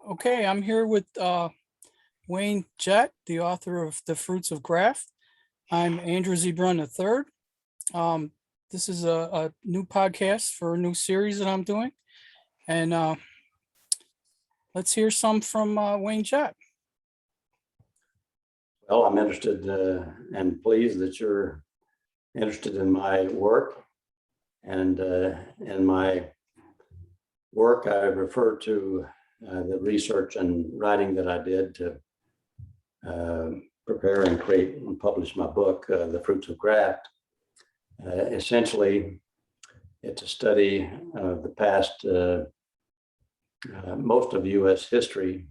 Okay, I'm here with Wayne Jett, the author of The Fruits of Graft. I'm Andrew Zebrun III. Um, this is a new podcast for a new series that I'm doing. And let's hear some from Wayne Jett. Well, I'm interested and pleased that you're interested in my work. And in my work, I refer to the research and writing that I did to prepare and create and publish my book, The Fruits of Graft. Essentially, it's a study of the past, most of U.S. history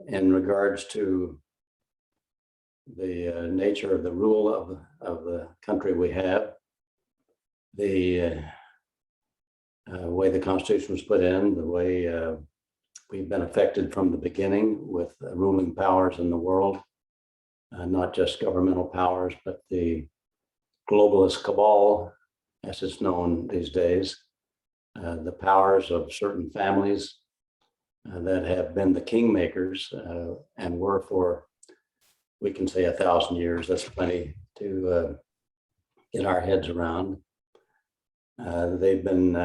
in regards to the nature of the rule of the country we have, the way the Constitution was put in, the way we've been affected from the beginning with ruling powers in the world, not just governmental powers, but the globalist cabal, as it's known these days, the powers of certain families that have been the kingmakers and were for, we can say, 1,000 years. That's plenty to get our heads around. They've been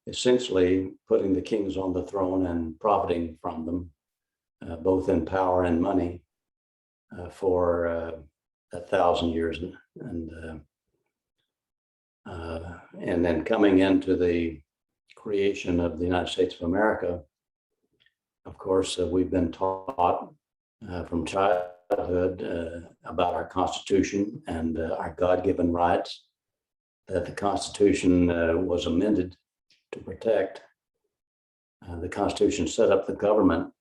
essentially putting the kings on the throne and profiting from them, both in power and money, for 1,000 years, and then coming into the creation of the United States of America. Of course, we've been taught from childhood about our Constitution and our God-given rights, that the Constitution was amended to protect. The Constitution set up the government,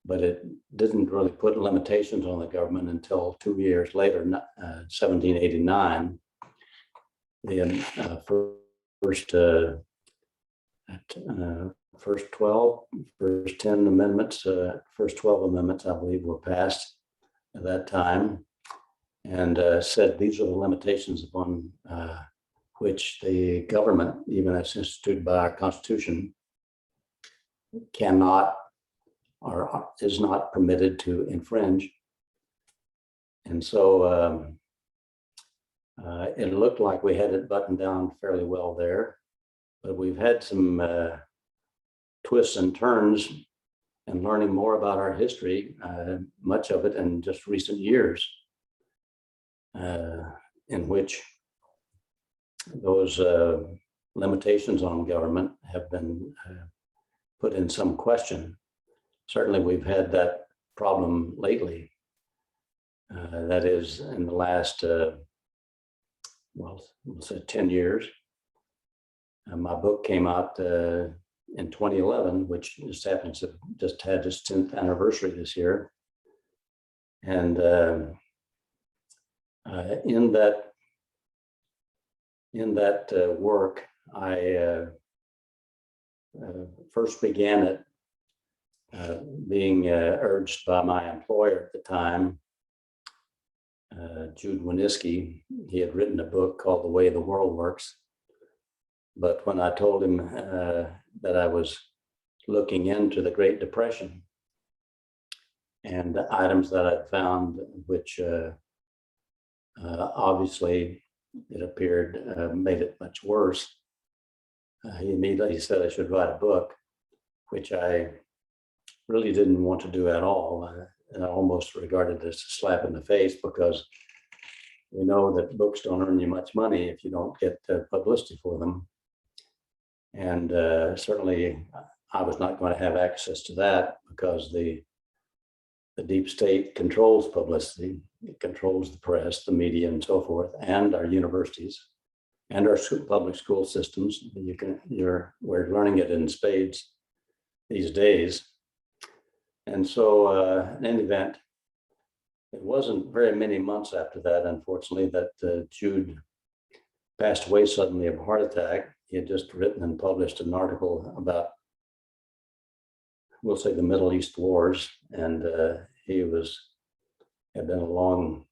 but it didn't really put limitations on the government until 2 years later, 1789. The first 10 amendments, first 12 amendments, I believe, were passed at that time, and said these are the limitations upon which the government, even as instituted by our Constitution, cannot or is not permitted to infringe. And so it looked like we had it buttoned down fairly well there, but we've had some twists and turns and learning more about our history, much of it in just recent years, in which those limitations on government have been put in some question. Certainly, we've had that problem lately. That is, in the last, we'll say 10 years. My book came out in 2011, which just happens to just had its 10th anniversary this year. And in that work, I first began it being urged by my employer at the time, Jude Winniski. He had written a book called The Way the World Works. But when I told him that I was looking into the Great Depression and the items that I'd found, which obviously it appeared made it much worse, he immediately said I should write a book, which I really didn't want to do at all. I almost regarded it as a slap in the face, because we know that books don't earn you much money if you don't get publicity for them. And certainly I was not going to have access to that, because the deep state controls publicity. It controls the press, the media, and so forth, and our universities and our public school systems. We're learning it in spades these days. And so in any event, it wasn't very many months after that, unfortunately, that Jude passed away suddenly of a heart attack. He had just written and published an article about, we'll say, the Middle East wars, and he had been a long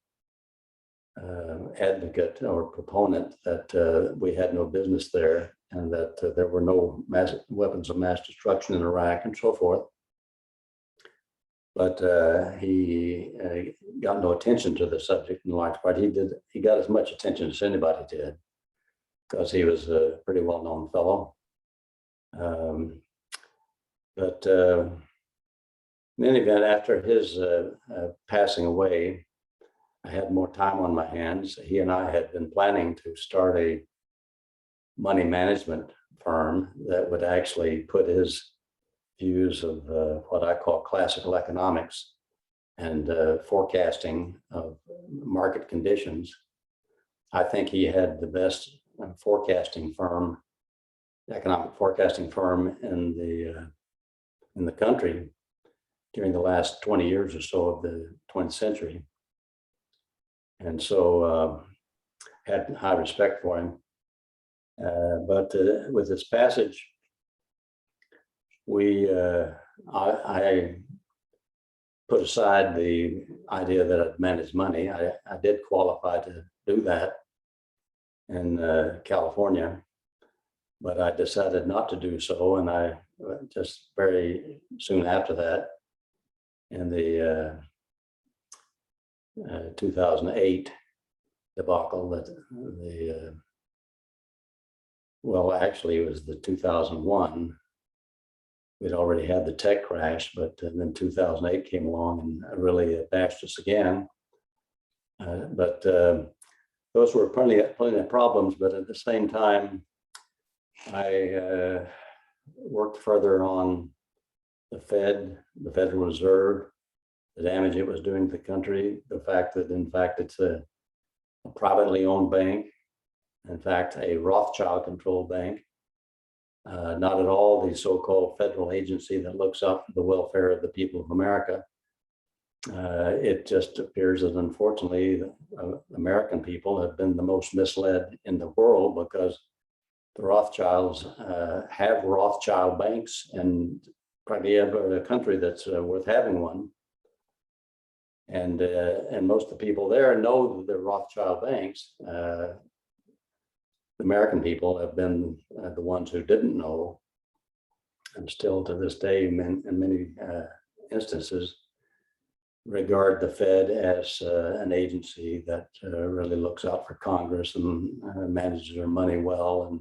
advocate or proponent that we had no business there, and that there were no weapons of mass destruction in Iraq and so forth. But he got no attention to the subject in large part. He got as much attention as anybody did because he was a pretty well-known fellow. But in any event, after his passing away, I had more time on my hands. He and I had been planning to start a money management firm that would actually put his views of what I call classical economics and forecasting of market conditions. I think he had the best economic forecasting firm in the country during the last 20 years or so of the 20th century. And so had high respect for him. But with his passage, I put aside the idea that I'd manage money. I did qualify to do that in California, but I decided not to do so. And I just very soon after that, in the 2008 debacle, well, actually it was the 2001. We'd already had the tech crash, but then 2008 came along and really bashed us again. But those were plenty of problems. But at the same time, I worked further on the Federal Reserve, the damage it was doing to the country, the fact that, in fact, it's a privately owned bank, in fact, a Rothschild-controlled bank. Not at all the so-called federal agency that looks out for the welfare of the people of America. It just appears that, unfortunately, American people have been the most misled in the world because the Rothschilds have Rothschild banks in probably every country that's worth having one. And most of the people there know that they're Rothschild banks. The American people have been the ones who didn't know, and still to this day, in many instances, regard the Fed as an agency that really looks out for Congress and manages their money well and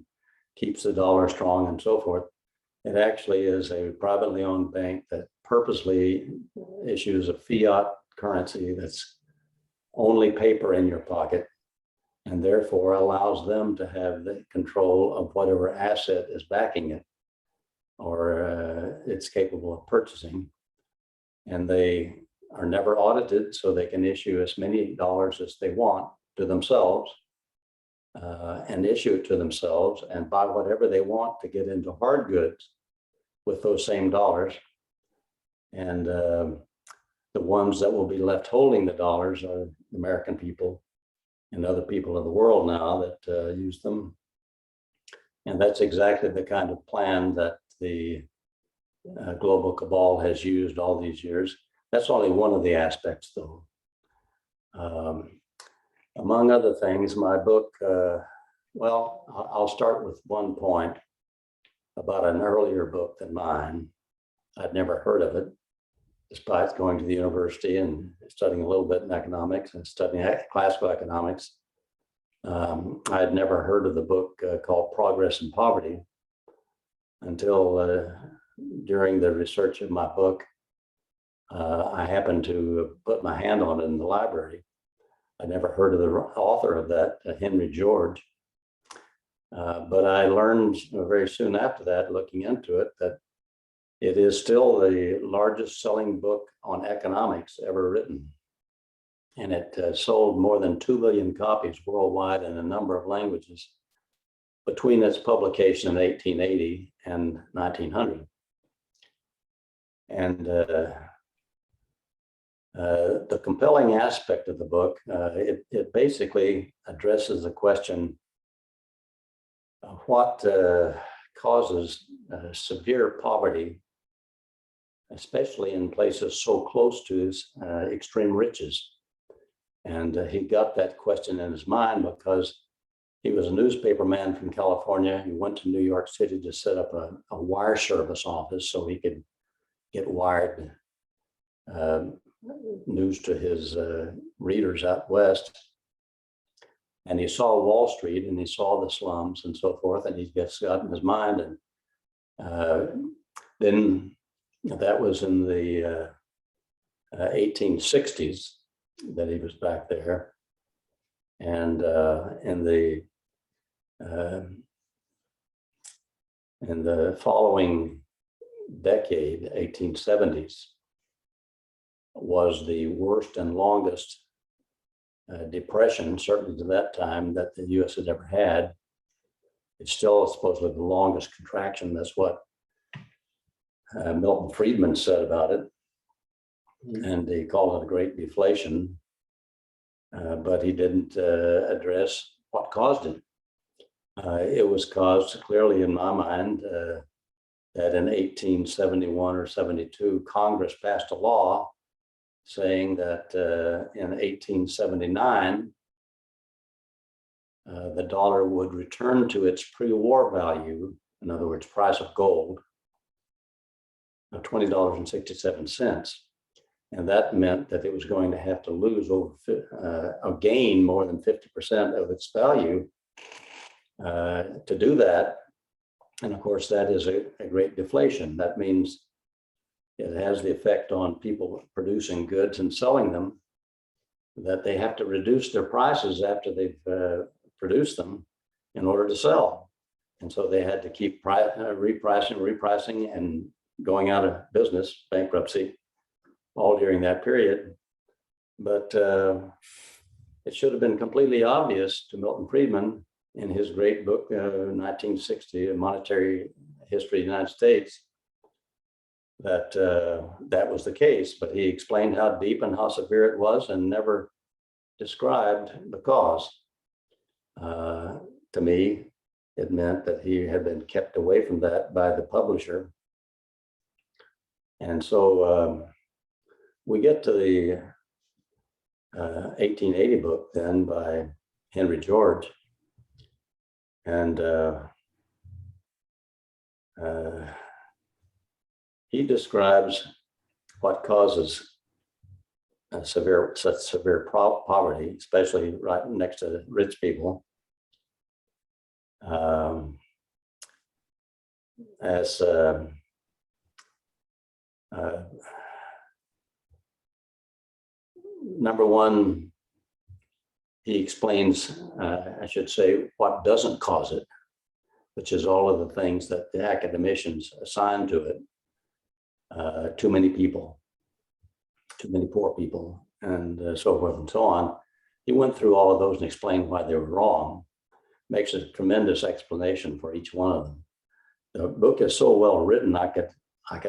keeps the dollar strong and so forth. It actually is a privately owned bank that purposely issues a fiat currency that's only paper in your pocket, and therefore allows them to have the control of whatever asset is backing it or it's capable of purchasing. And they are never audited, so they can issue as many dollars as they want to themselves and issue it to themselves and buy whatever they want to get into hard goods with those same dollars. And the ones that will be left holding the dollars are the American people and other people of the world now that use them. And that's exactly the kind of plan that the global cabal has used all these years. That's only one of the aspects, though. Among other things, my book, well, I'll start with one point about an earlier book than mine. I'd never heard of it, despite going to the university and studying a little bit in economics and studying classical economics. I had never heard of the book called Progress and Poverty until during the research of my book, I happened to put my hand on it in the library. I never heard of the author of that, Henry George. But I learned very soon after that, looking into it, that it is still the largest selling book on economics ever written. And it sold more than 2 million copies worldwide in a number of languages between its publication in 1880 and 1900. And the compelling aspect of the book, it basically addresses the question of what causes severe poverty, especially in places so close to extreme riches. And he got that question in his mind because He was a newspaperman from California. He went to New York City to set up a wire service office so he could get wired news to his readers out west. And he saw Wall Street and he saw the slums and so forth, and he just got in his mind. And then that was in the 1860s that he was back there. And in the following decade, 1870s, was the worst and longest depression, certainly to that time, that the U.S. had ever had. It's still supposedly the longest contraction. That's what Milton Friedman said about it. And he called it a great deflation, but he didn't address what caused it. It was caused, clearly in my mind, that in 1871 or 72, Congress passed a law saying that in 1879, the dollar would return to its pre-war value, in other words, price of gold, of $20.67. And that meant that it was going to have to lose or gain more than 50% of its value to do that. And of course, that is a great deflation. That means it has the effect on people producing goods and selling them, that they have to reduce their prices after they've produced them in order to sell. And so they had to keep repricing and going out of business, bankruptcy, all during that period. But it should have been completely obvious to Milton Friedman in his great book, 1960, A Monetary History of the United States, that that was the case. But he explained how deep and how severe it was and never described the cause. To me, it meant that he had been kept away from that by the publisher. And so we get to the 1880 book then by Henry George. And he describes what causes such severe poverty, especially right next to rich people, as number one, he explains, I should say, what doesn't cause it, which is all of the things that the academicians assign to it. Too many people, too many poor people, and so forth and so on. He went through all of those and explained why they were wrong. Makes a tremendous explanation for each one of them. The book is so well written, I could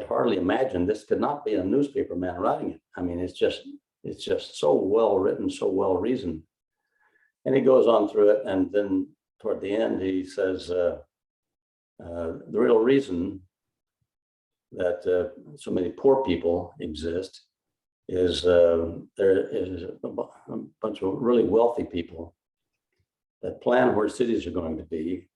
hardly imagine this could not be a newspaper man writing it. I mean, it's just so well written, so well reasoned. And he goes on through it, and then toward the end, he says the real reason that so many poor people exist is there is a bunch of really wealthy people that plan where cities are going to be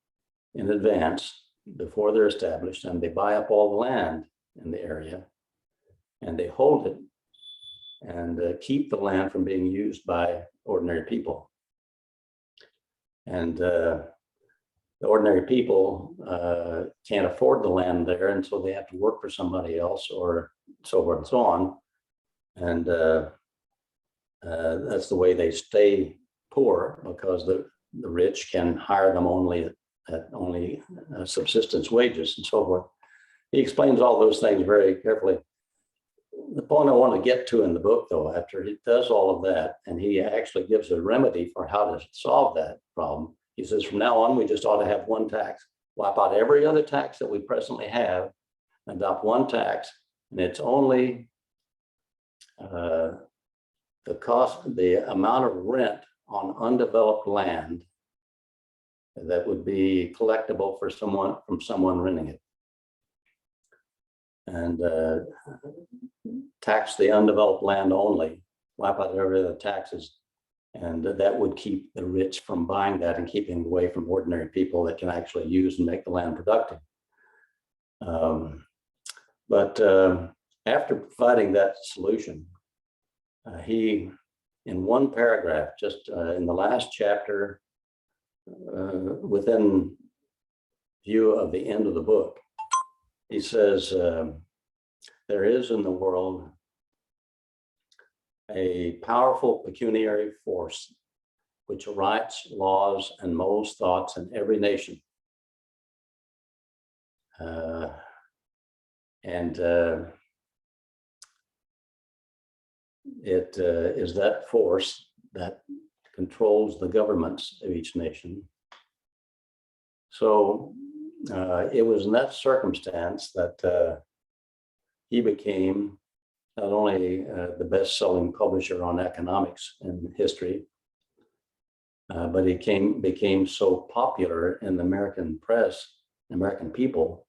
in advance before they're established, and they buy up all the land in the area, and they hold it and keep the land from being used by ordinary people. And the ordinary people can't afford the land there, and so they have to work for somebody else, or so forth and so on. And that's the way they stay poor, because the rich can hire them only at subsistence wages and so forth. He explains all those things very carefully. The point I want to get to in the book, though, after he does all of that, and he actually gives a remedy for how to solve that problem, he says, from now on, we just ought to have one tax, wipe out every other tax that we presently have, adopt one tax, and it's only the amount of rent on undeveloped land that would be collectible for someone renting it, and tax the undeveloped land only, wipe out every other taxes, And that would keep the rich from buying that and keeping away from ordinary people that can actually use and make the land productive. But after providing that solution, he, in one paragraph, just in the last chapter, within view of the end of the book, he says, there is in the world a powerful pecuniary force which writes laws and molds thoughts in every nation. It is that force that controls the governments of each nation. So it was in that circumstance that he became not only the best-selling publisher on economics in history, but he became so popular in the American press, American people,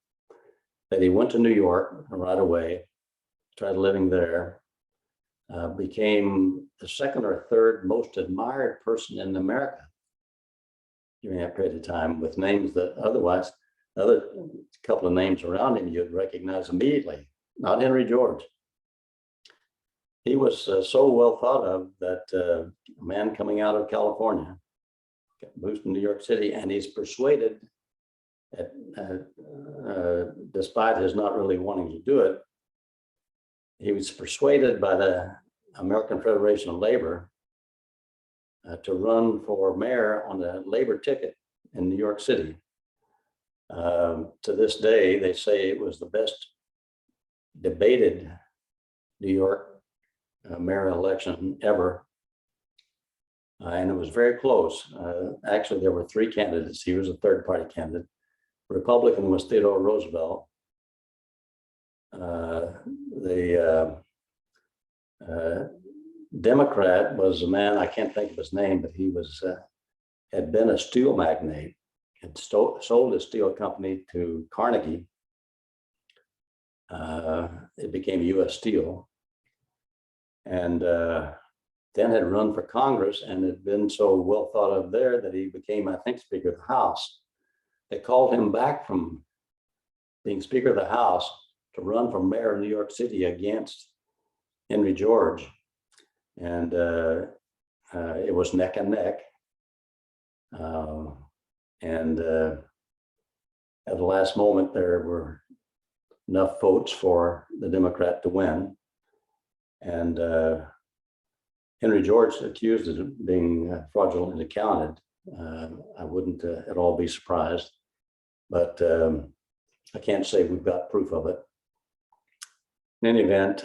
that he went to New York right away, started living there, became the second or third most admired person in America during that period of time, with names that otherwise, another couple of names around him you'd recognize immediately, not Henry George. He was so well thought of that a man coming out of California moves to New York City, and he's persuaded, despite his not really wanting to do it, he was persuaded by the American Federation of Labor to run for mayor on a labor ticket in New York City. To this day, they say it was the best debated New York mayor election ever. And it was very close. Actually, there were three candidates. He was a third party candidate. Republican was Theodore Roosevelt. The Democrat was a man, I can't think of his name, but he was had been a steel magnate, had sold his steel company to Carnegie. It became U.S. Steel, and then had run for Congress and had been so well thought of there that he became, I think, Speaker of the House. They called him back from being Speaker of the House to run for mayor of New York City against Henry George. And it was neck and neck. And at the last moment, there were enough votes for the Democrat to win. And Henry George accused of being fraudulently accounted. I wouldn't at all be surprised, but I can't say we've got proof of it. In any event,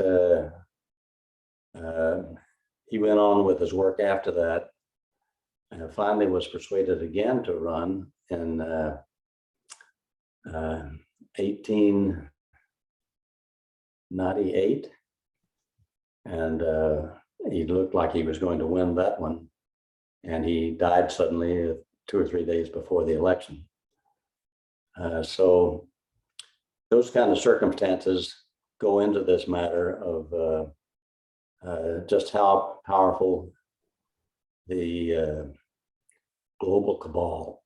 he went on with his work after that, and finally was persuaded again to run in 1898, and he looked like he was going to win that one, and he died suddenly 2 or 3 days before the election. So those kind of circumstances go into this matter of just how powerful the global cabal,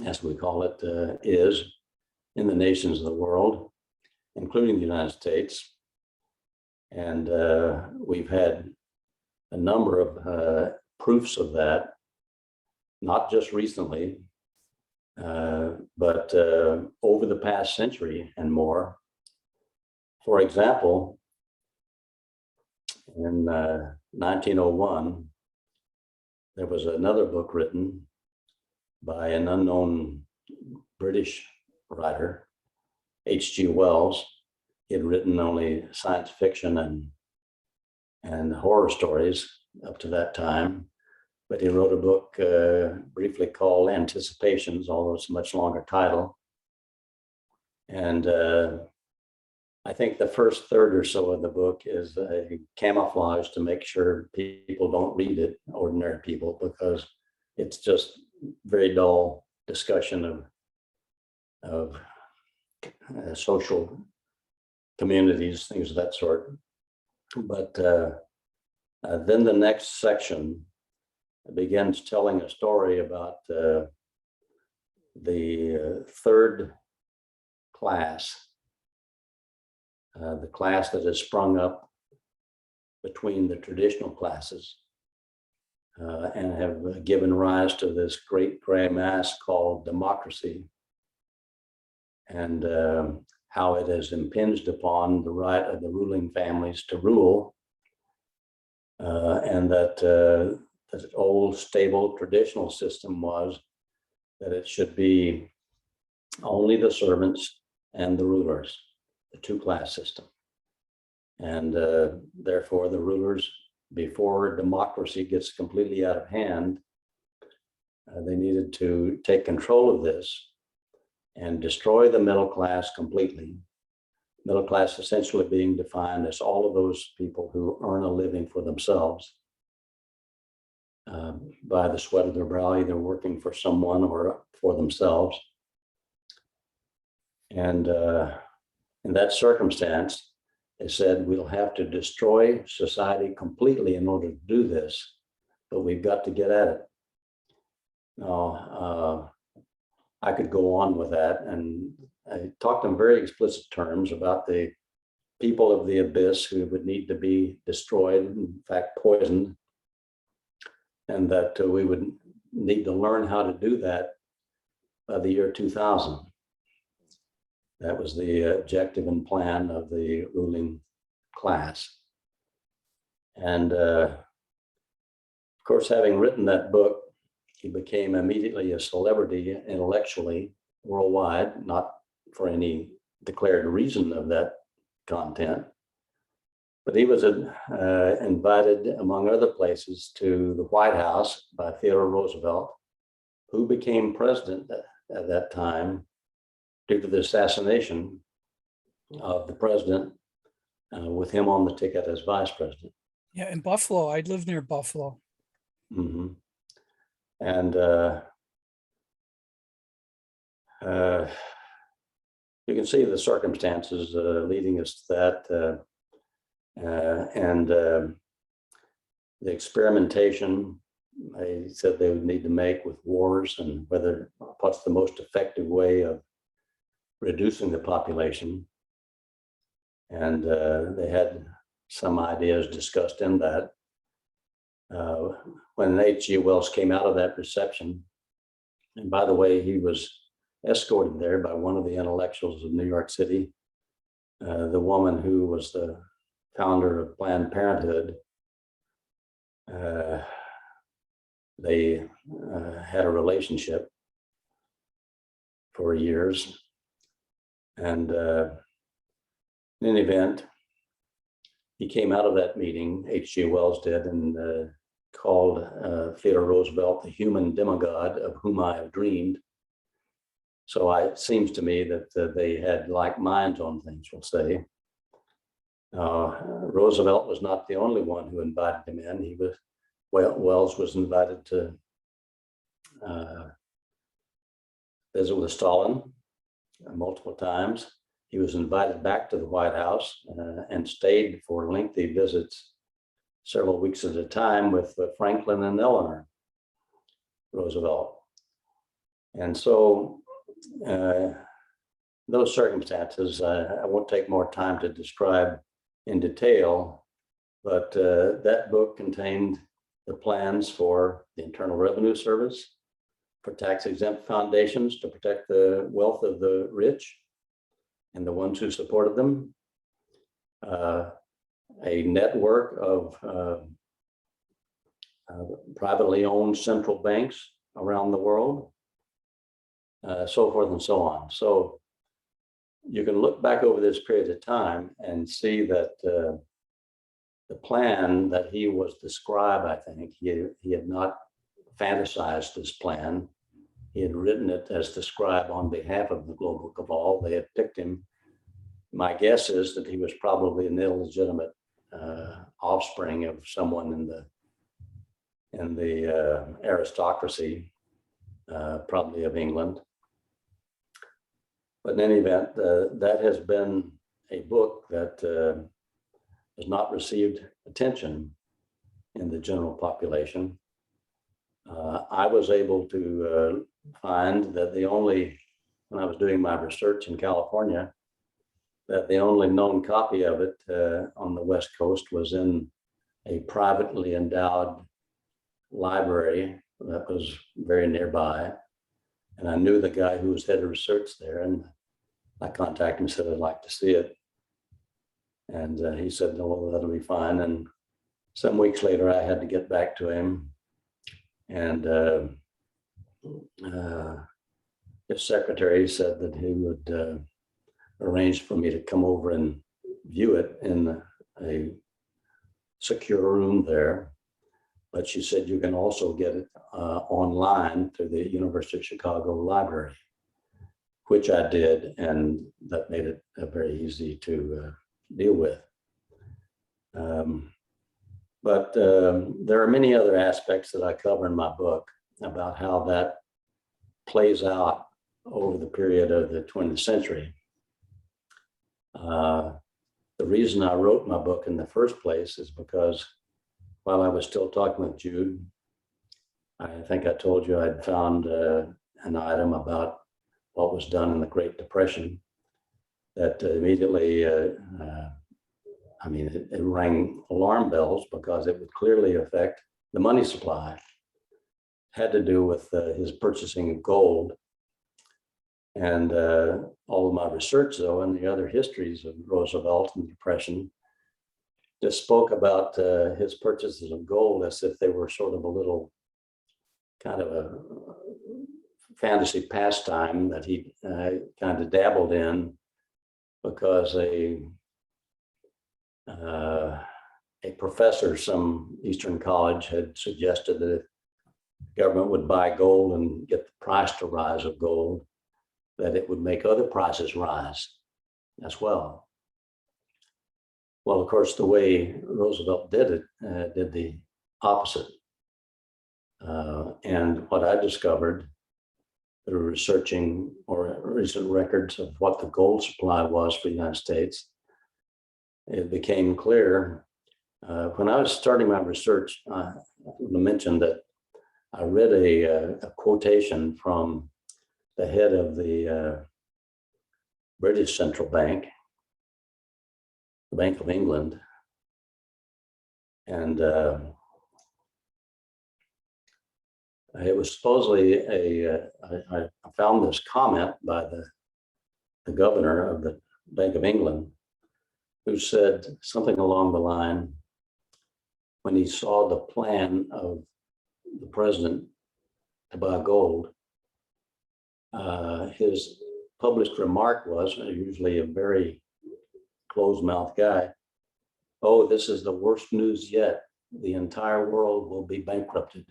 as we call it, is in the nations of the world, including the United States. And we've had a number of proofs of that, not just recently, but over the past century and more. For example, in 1901, there was another book written by an unknown British writer, H.G. Wells. He had written only science fiction and horror stories up to that time, but he wrote a book briefly called Anticipations, although it's a much longer title. And I think the first third or so of the book is a camouflage to make sure people don't read it, ordinary people, because it's just very dull discussion of social communities, things of that sort. But then the next section begins telling a story about the third class, the class that has sprung up between the traditional classes and have given rise to this great gray mass called democracy, and how it has impinged upon the right of the ruling families to rule, and that the old stable traditional system was that it should be only the servants and the rulers, the two-class system. And therefore the rulers, before democracy gets completely out of hand, they needed to take control of this and destroy the middle class completely. Middle class essentially being defined as all of those people who earn a living for themselves by the sweat of their brow, either working for someone or for themselves. And in that circumstance, they said, we'll have to destroy society completely in order to do this, but we've got to get at it. Now, I could go on with that, and I talked in very explicit terms about the people of the abyss who would need to be destroyed, in fact, poisoned, and that we would need to learn how to do that by the year 2000. That was the objective and plan of the ruling class. And of course, having written that book, he became immediately a celebrity intellectually worldwide, not for any declared reason of that content, but he was invited, among other places, to the White House by Theodore Roosevelt, who became president at that time due to the assassination of the president, with him on the ticket as vice president. Yeah, in Buffalo. I live near Buffalo. Mm-hmm. And you can see the circumstances leading us to that, and the experimentation they said they would need to make with wars, and what's the most effective way of reducing the population. And they had some ideas discussed in that. When H.G. Wells came out of that reception, and by the way, he was escorted there by one of the intellectuals of New York City, the woman who was the founder of Planned Parenthood. They had a relationship for years. And in any event, he came out of that meeting, H.G. Wells did, and called Theodore Roosevelt the human demigod of whom I have dreamed. So it seems to me that they had like minds on things, we'll say. Roosevelt was not the only one who invited him in. Wells was invited to visit with Stalin multiple times. He was invited back to the White House and stayed for lengthy visits, several weeks at a time, with Franklin and Eleanor Roosevelt. And so those circumstances, I won't take more time to describe in detail, but that book contained the plans for the Internal Revenue Service, for tax-exempt foundations to protect the wealth of the rich and the ones who supported them, a network of privately owned central banks around the world, so forth and so on. So you can look back over this period of time and see that the plan that he was described, I think, he had not fantasized this plan. He had written it as described on behalf of the global cabal. They had picked him. My guess is that he was probably an illegitimate offspring of someone in the aristocracy, probably of England. But in any event, that has been a book that has not received attention in the general population. I was able to find that when I was doing my research in California, that the only known copy of it on the West Coast was in a privately endowed library that was very nearby. And I knew the guy who was head of research there, and I contacted him and said, I'd like to see it. And he said, no, that'll be fine. And some weeks later, I had to get back to him. And his secretary said that he would arrange for me to come over and view it in a secure room there. But she said you can also get it online through the University of Chicago Library, which I did, and that made it very easy to deal with. But there are many other aspects that I cover in my book about how that plays out over the period of the 20th century. The reason I wrote my book in the first place is because while I was still talking with Jude, I think I told you I'd found an item about what was done in the Great Depression that immediately, it rang alarm bells because it would clearly affect the money supply. It had to do with his purchasing of gold. And all of my research, though, and the other histories of Roosevelt and the Depression just spoke about his purchases of gold as if they were sort of a little kind of a fantasy pastime that he kind of dabbled in because a professor, some Eastern college, had suggested that if the government would buy gold and get the price to rise of gold, that it would make other prices rise as well. Well, of course, the way Roosevelt did it, did the opposite. And what I discovered through researching or recent records of what the gold supply was for the United States, it became clear. When I was starting my research, I mentioned that I read a quotation from the head of the British Central Bank, the Bank of England. And it was supposedly I found this comment by the governor of the Bank of England, who said something along the line, when he saw the plan of the president to buy gold, his published remark was, usually a very closed-mouthed guy, oh, this is the worst news yet. The entire world will be bankrupted.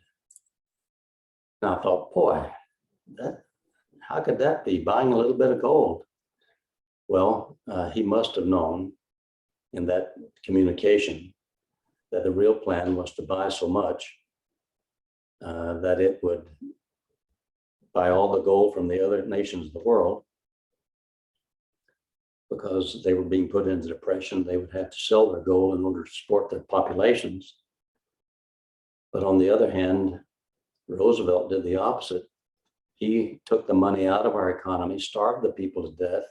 And I thought, boy, how could that be, buying a little bit of gold? Well, he must have known in that communication that the real plan was to buy so much that it would buy all the gold from the other nations of the world, because they were being put into depression. They would have to sell their gold in order to support their populations. But on the other hand, Roosevelt did the opposite. He took the money out of our economy, starved the people to death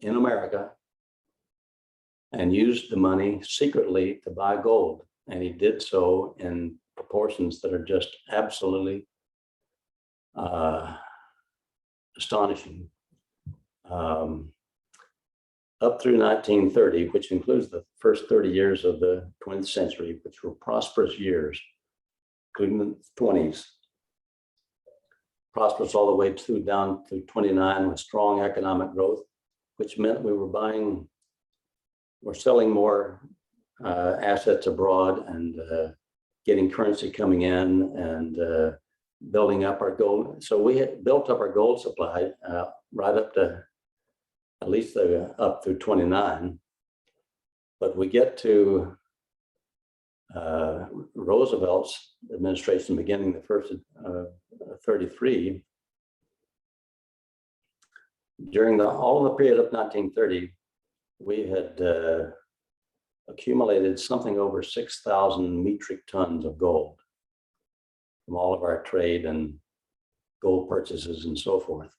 in America, and used the money secretly to buy gold. And he did so in proportions that are just absolutely astonishing. Up through 1930, which includes the first 30 years of the 20th century, which were prosperous years, including the 20s, prosperous all the way down to 29 with strong economic growth, which meant we were selling more assets abroad and getting currency coming in and building up our gold. So we had built up our gold supply right up to at least up through 29. But we get to Roosevelt's administration beginning the first 33. During all of the period of 1930, we had accumulated something over 6,000 metric tons of gold. from all of our trade and gold purchases and so forth.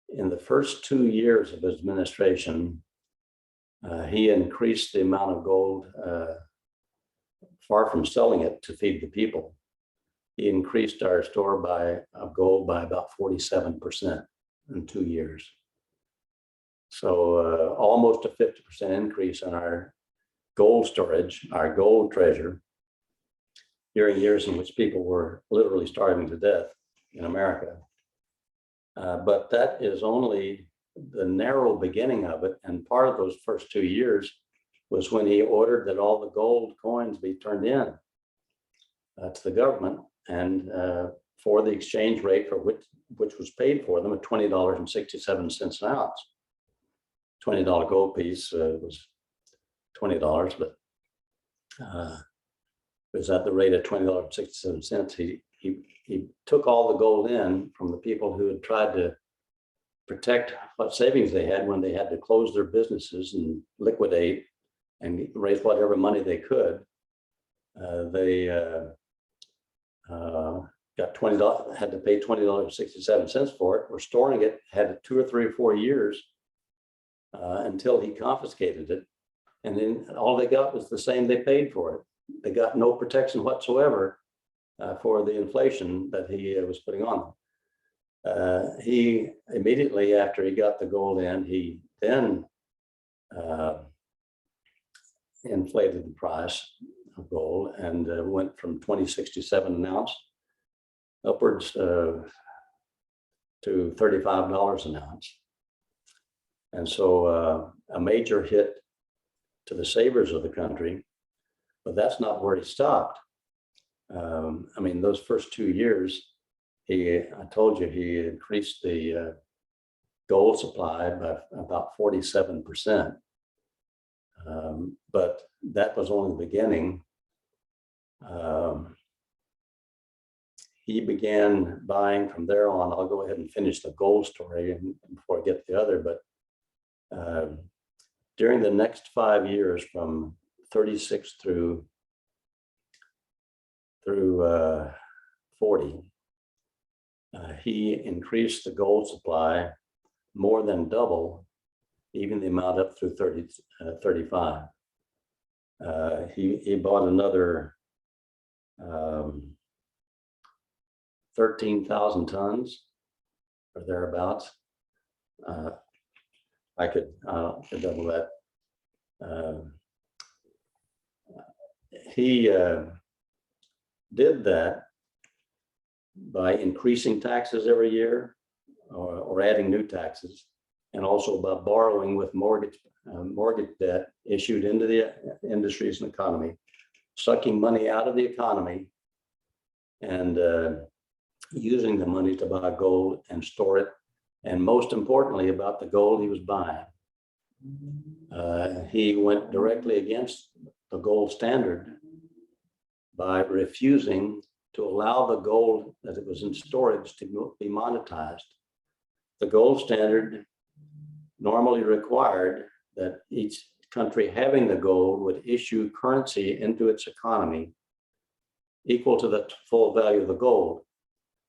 In the first 2 years of his administration, he increased the amount of gold, far from selling it to feed the people. He increased our store of gold by about 47% in 2 years. So almost a 50% increase in our gold storage, our gold treasure, during years in which people were literally starving to death in America. But that is only the narrow beginning of it. And part of those first 2 years was when he ordered that all the gold coins be turned in to the government, and for the exchange rate for which was paid for them at $20.67 an ounce. $20 gold piece was $20, but it was at the rate of $20.67. He took all the gold in from the people who had tried to protect what savings they had when they had to close their businesses and liquidate and raise whatever money they could. They got $20, had to pay $20.67 for it. We're storing it, had it 2 or 3 or 4 years until he confiscated it. And then all they got was the same they paid for it. They got no protection whatsoever for the inflation that he was putting on them. He immediately after he got the gold in, he then inflated the price of gold and went from $20.67 an ounce upwards to $35 an ounce. And so a major hit to the savers of the country, but that's not where he stopped. I mean, those first 2 years, I told you, he increased the gold supply by about 47%. But that was only the beginning. He began buying from there on. I'll go ahead and finish the gold story before I get to the other, but during the next 5 years, from 36 through 40, he increased the gold supply more than double, even the amount up through 35. He bought another 13,000 tons or thereabouts. I could double that. He did that by increasing taxes every year or adding new taxes, and also by borrowing with mortgage debt issued into the industries and economy, sucking money out of the economy and using the money to buy gold and store it. And most importantly, about the gold he was buying. He went directly against the gold standard by refusing to allow the gold that it was in storage to be monetized. The gold standard normally required that each country having the gold would issue currency into its economy equal to the full value of the gold,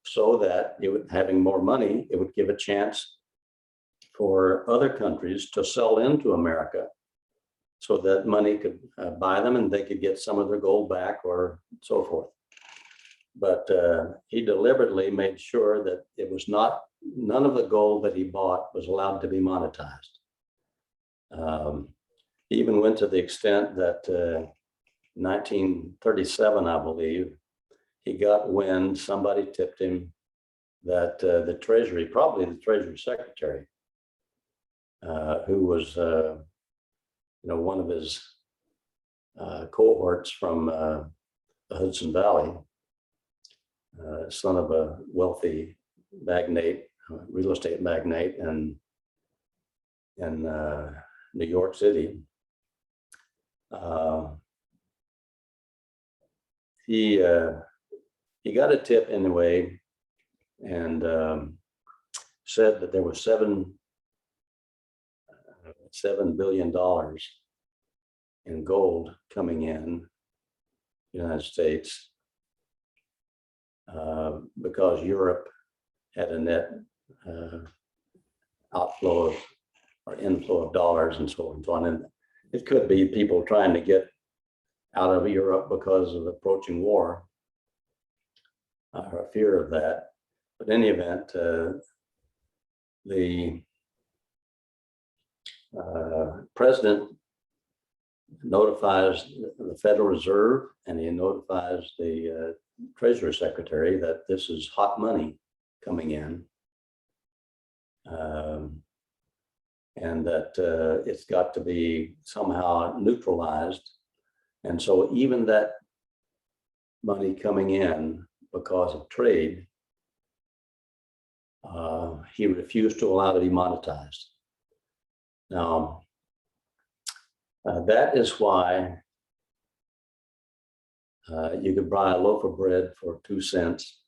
so that it would, having more money, it would give a chance for other countries to sell into America, so that money could buy them and they could get some of their gold back or so forth. But he deliberately made sure that it was none of the gold that he bought was allowed to be monetized. He even went to the extent that 1937, I believe, he got wind, somebody tipped him that the Treasury, probably the Treasury Secretary, who was one of his cohorts from the Hudson Valley, son of a wealthy magnate, real estate magnate in New York City. He got a tip anyway, and said that there was $7 billion in gold coming in United States because Europe had a net outflow of, or inflow of dollars and so on and so on. And it could be people trying to get out of Europe because of approaching war, or fear of that. But in any event, the president notifies the Federal Reserve and he notifies the Treasury Secretary that this is hot money coming in, and that it's got to be somehow neutralized. And so even that money coming in because of trade, he refused to allow to be monetized. Now, that is why you could buy a loaf of bread for 2 cents.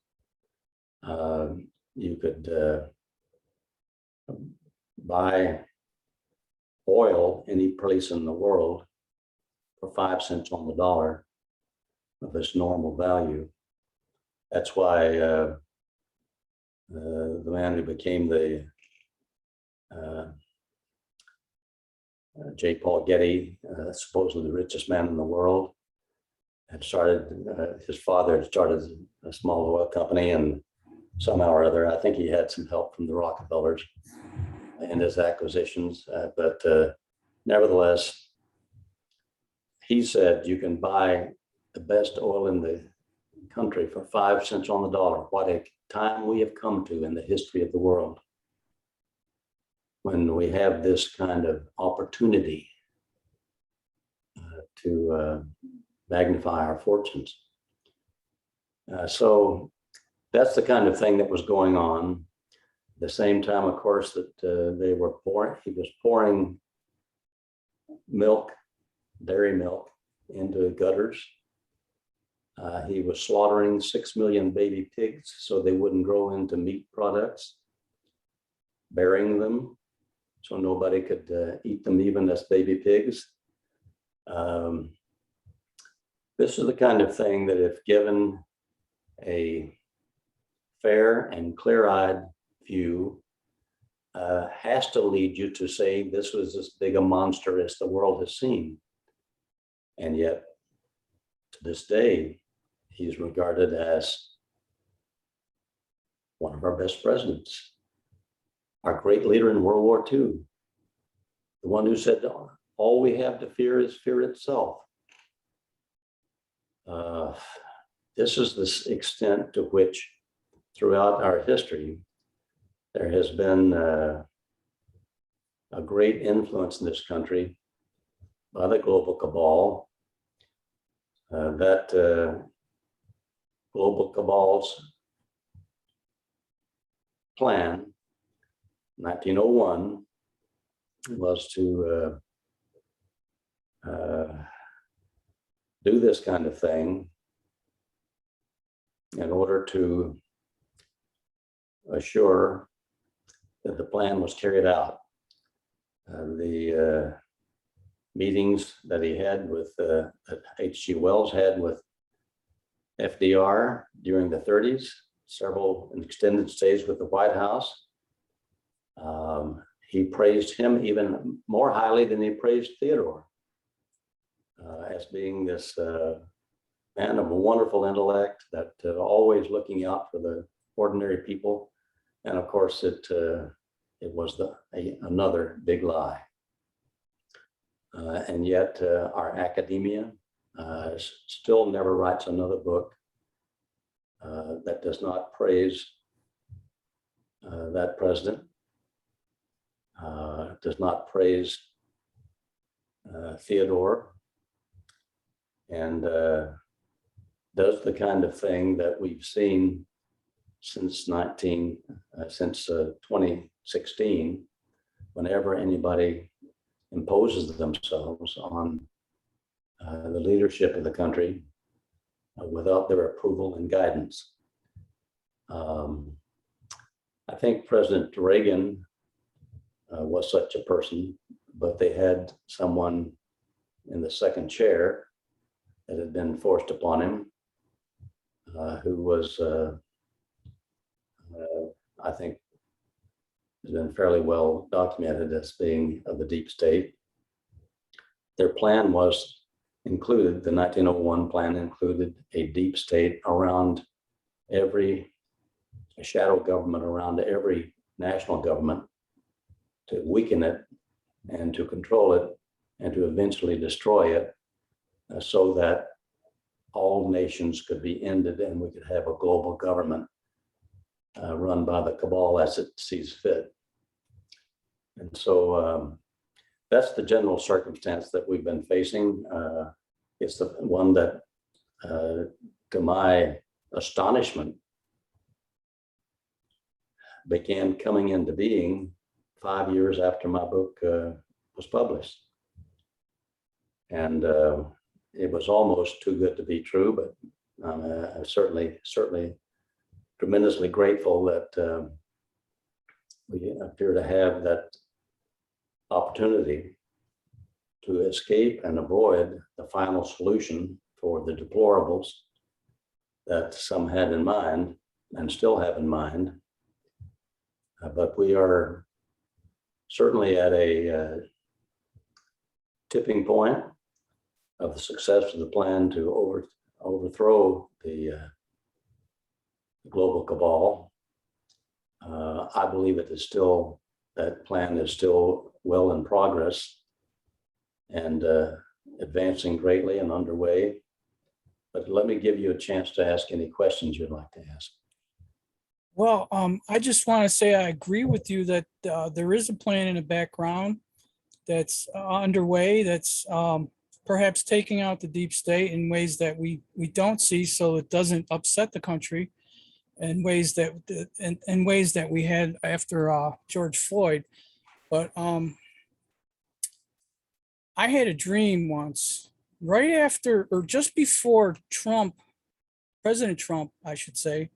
You could buy oil any place in the world for 5 cents on the dollar of its normal value. That's why the man who became the J. Paul Getty, supposedly the richest man in the world, had started, his father had started a small oil company, and somehow or other, I think he had some help from the Rockefellers in his acquisitions. But nevertheless, he said you can buy the best oil in the country for 5 cents on the dollar. What a time we have come to in the history of the world, when we have this kind of opportunity to magnify our fortunes. So that's the kind of thing that was going on. At the same time, of course, that he was pouring milk, dairy milk, into gutters. He was slaughtering 6 million baby pigs so they wouldn't grow into meat products, burying them so nobody could eat them even as baby pigs. This is the kind of thing that, if given a fair and clear-eyed view, has to lead you to say this was as big a monster as the world has seen. And yet, to this day, he's regarded as one of our best presidents, our great leader in World War II, the one who said, all we have to fear is fear itself. This is the extent to which, throughout our history, there has been a great influence in this country by the global cabal. That global cabal's plan, 1901, was to do this kind of thing in order to assure that the plan was carried out. The meetings that he had with, that H.G. Wells had with FDR during the 30s, several extended stays with the White House. He praised him even more highly than he praised Theodore, as being this man of a wonderful intellect, that always looking out for the ordinary people. And of course, it was another big lie. And yet our academia still never writes another book that does not praise that president, does not praise Theodore, and does the kind of thing that we've seen since 2016, whenever anybody imposes themselves on the leadership of the country without their approval and guidance. I think President Reagan was such a person, but they had someone in the second chair that had been forced upon him, who was, I think, has been fairly well documented as being of the deep state. Their plan was included, the 1901 plan included a deep state around every shadow government, around every national government, to weaken it and to control it and to eventually destroy it, so that all nations could be ended and we could have a global government run by the cabal as it sees fit. And so that's the general circumstance that we've been facing. It's the one that, to my astonishment, began coming into being 5 years after my book was published. And it was almost too good to be true, but I'm certainly tremendously grateful that we appear to have that opportunity to escape and avoid the final solution for the deplorables that some had in mind and still have in mind. But we are certainly at a tipping point of the success of the plan to overthrow the global cabal. I believe that plan is still well in progress and advancing greatly and underway. But let me give you a chance to ask any questions you'd like to ask. Well, I just want to say I agree with you that there is a plan in the background that's underway, that's perhaps taking out the deep state in ways that we don't see, so it doesn't upset the country, in ways that we had after George Floyd. But I had a dream once, right after or just before President Trump, I should say,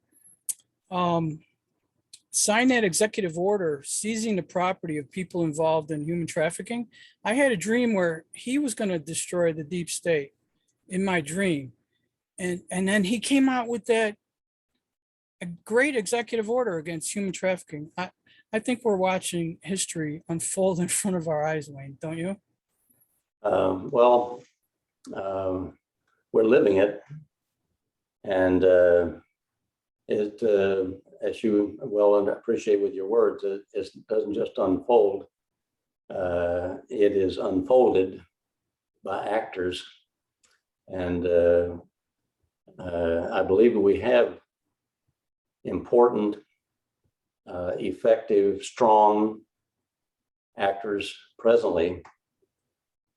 signed that executive order seizing the property of people involved in human trafficking. I had a dream where he was going to destroy the deep state in my dream. And then he came out with a great executive order against human trafficking. I think we're watching history unfold in front of our eyes, Wayne, don't you? Well, we're living it. And it, as you well appreciate with your words, it doesn't just unfold. It is unfolded by actors. And I believe we have important, effective, strong actors presently.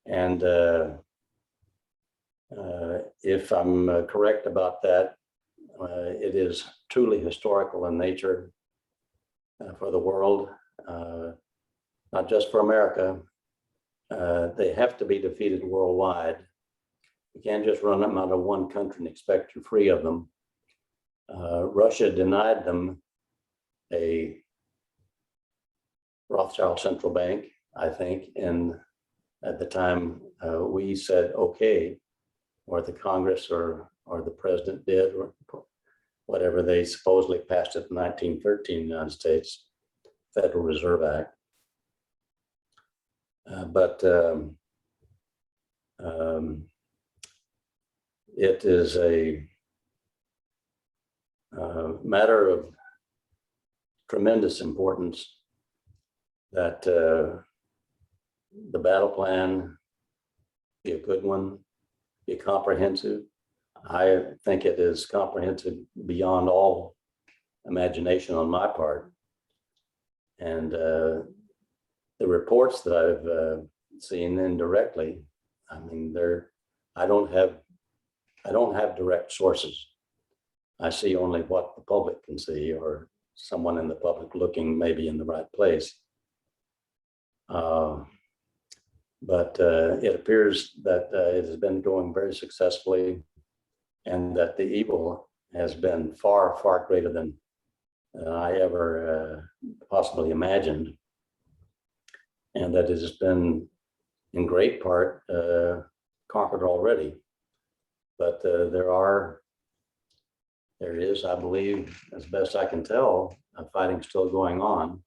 And if I'm correct about that, it is truly historical in nature for the world, not just for America. They have to be defeated worldwide. You can't just run them out of one country and expect you're free of them. Russia denied them a Rothschild central bank, I think, and at the time we said okay, or the Congress or the president did, or whatever they supposedly passed it in 1913 United States Federal Reserve Act. But it is a matter of tremendous importance that the battle plan be a good one, be comprehensive. I think it is comprehensive beyond all imagination on my part. And the reports that I've seen indirectly, I mean, I don't have direct sources. I see only what the public can see, or someone in the public looking maybe in the right place. But it appears that it has been going very successfully, and that the evil has been far, far greater than I ever possibly imagined, and that it has been in great part conquered already. but there is, I believe, as best I can tell, fighting still going on.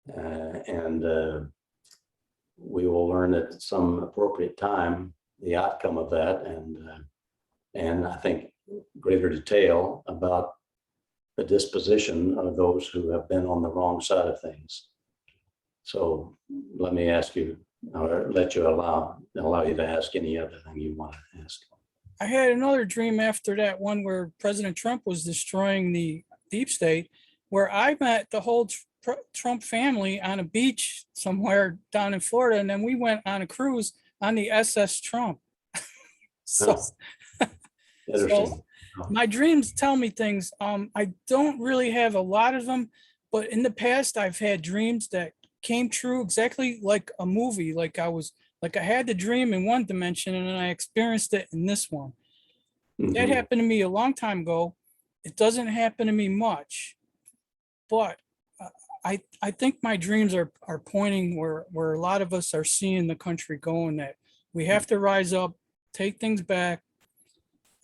And we will learn at some appropriate time the outcome of that, and I think greater detail about the disposition of those who have been on the wrong side of things. So let me ask you, or let you allow you to ask any other thing you want to ask. I had another dream after that one where President Trump was destroying the deep state, where I met the whole Trump family on a beach somewhere down in Florida, and then we went on a cruise on the SS Trump. So, Interesting. my dreams tell me things. I don't really have a lot of them, but in the past I've had dreams that came true exactly like a movie. Like I had the dream in one dimension and then I experienced it in this one. That happened to me a long time ago. It doesn't happen to me much, but I think my dreams are pointing where a lot of us are seeing the country going, that we have to rise up, take things back,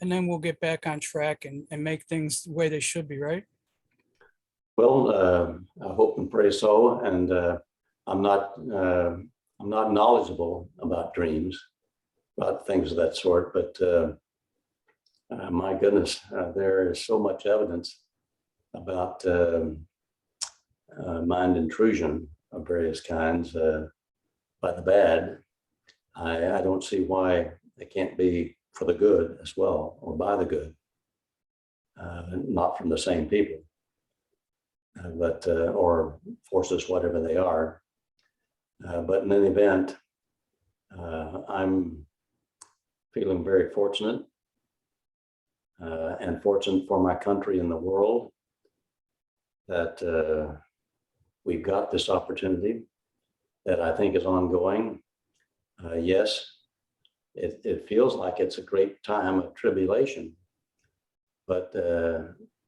and then we'll get back on track and make things the way they should be, right? Well, I hope and pray so. And I'm not knowledgeable about dreams, about things of that sort, but my goodness, there is so much evidence about mind intrusion of various kinds by the bad. I don't see why it can't be for the good as well, or by the good, not from the same people, but or forces, whatever they are. But in any event, I'm feeling very fortunate, and fortunate for my country and the world that we've got this opportunity that I think is ongoing. Yes, it feels like it's a great time of tribulation, but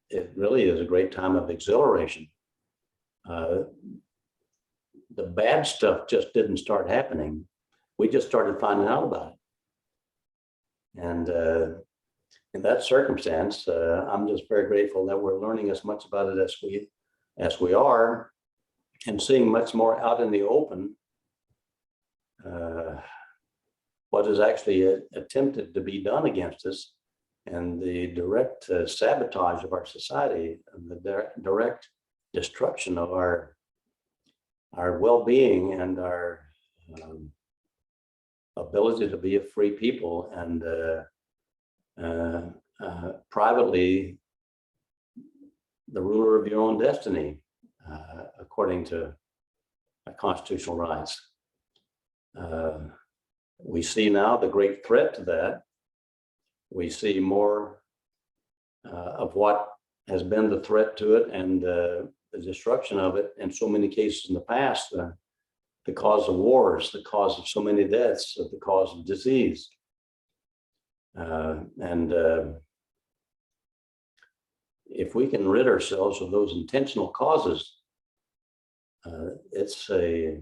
it really is a great time of exhilaration. The bad stuff just didn't start happening. We just started finding out about it. And in that circumstance, I'm just very grateful that we're learning as much about it as we are, and seeing much more out in the open what is actually attempted to be done against us, and the direct sabotage of our society, and the direct destruction of our well-being and our ability to be a free people, and privately the ruler of your own destiny, according to constitutional rights. We see now the great threat to that. We see more of what has been the threat to it, and the destruction of it in so many cases in the past, the cause of wars, the cause of so many deaths, the cause of disease. And if we can rid ourselves of those intentional causes, it's a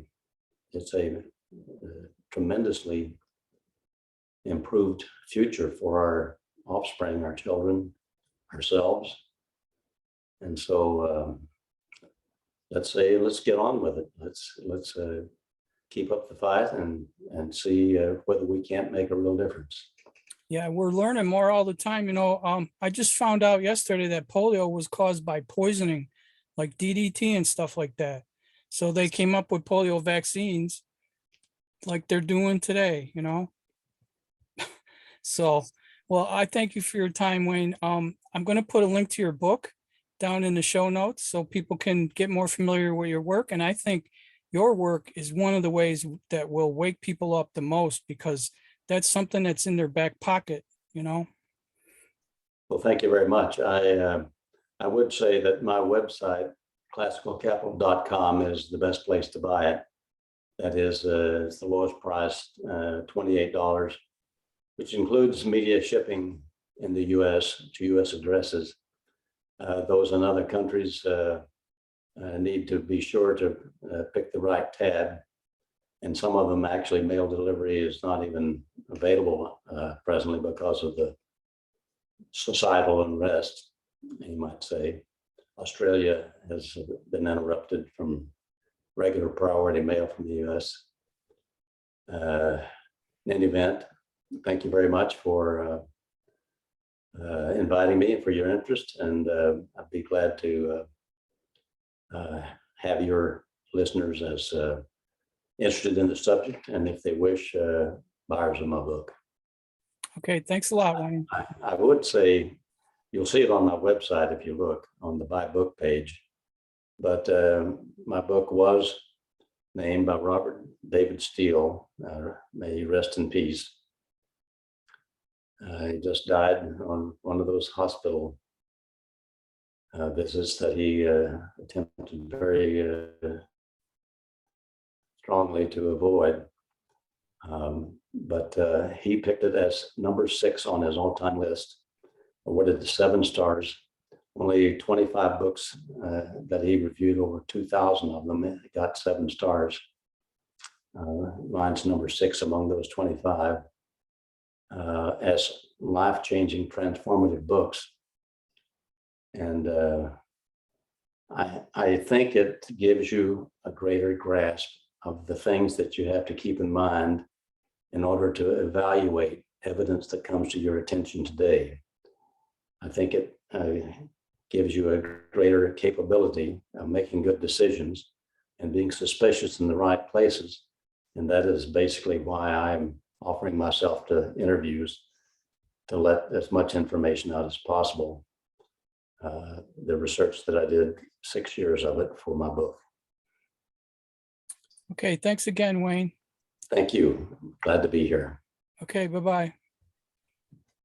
tremendously improved future for our offspring, our children, ourselves. And so let's get on with it. Let's keep up the fight and see whether we can't make a real difference. Yeah, we're learning more all the time. I just found out yesterday that polio was caused by poisoning, like DDT and stuff like that. So they came up with polio vaccines like they're doing today, So, well, I thank you for your time, Wayne. I'm going to put a link to your book down in the show notes so people can get more familiar with your work. And I think your work is one of the ways that will wake people up the most, because that's something that's in their back pocket, Well, thank you very much. I would say that my website, classicalcapital.com, is the best place to buy it. That is, it's the lowest price, $28, which includes media shipping in the U.S. to U.S. addresses. Those in other countries need to be sure to pick the right tab. And some of them actually mail delivery is not even available presently because of the societal unrest, you might say. Australia has been interrupted from regular priority mail from the US. In any event, thank you very much for inviting me and for your interest, and I'd be glad to have your listeners as interested in the subject, and if they wish, buyers of my book. Okay, thanks a lot, Wayne. I would say you'll see it on my website if you look on the buy book page, but my book was named by Robert David Steele. May he rest in peace. He just died on one of those hospital visits that he attempted very strongly to avoid. But he picked it as number 6 on his all-time list, awarded 7 stars. Only 25 books that he reviewed, over 2,000 of them, got 7 stars. Mine's number 6 among those 25 as life-changing, transformative books. And I think it gives you a greater grasp of the things that you have to keep in mind in order to evaluate evidence that comes to your attention today. I think it gives you a greater capability of making good decisions and being suspicious in the right places. And that is basically why I'm offering myself to interviews, to let as much information out as possible. The research that I did, 6 years of it for my book. Okay, thanks again, Wayne. Thank you. Glad to be here. Okay, bye-bye.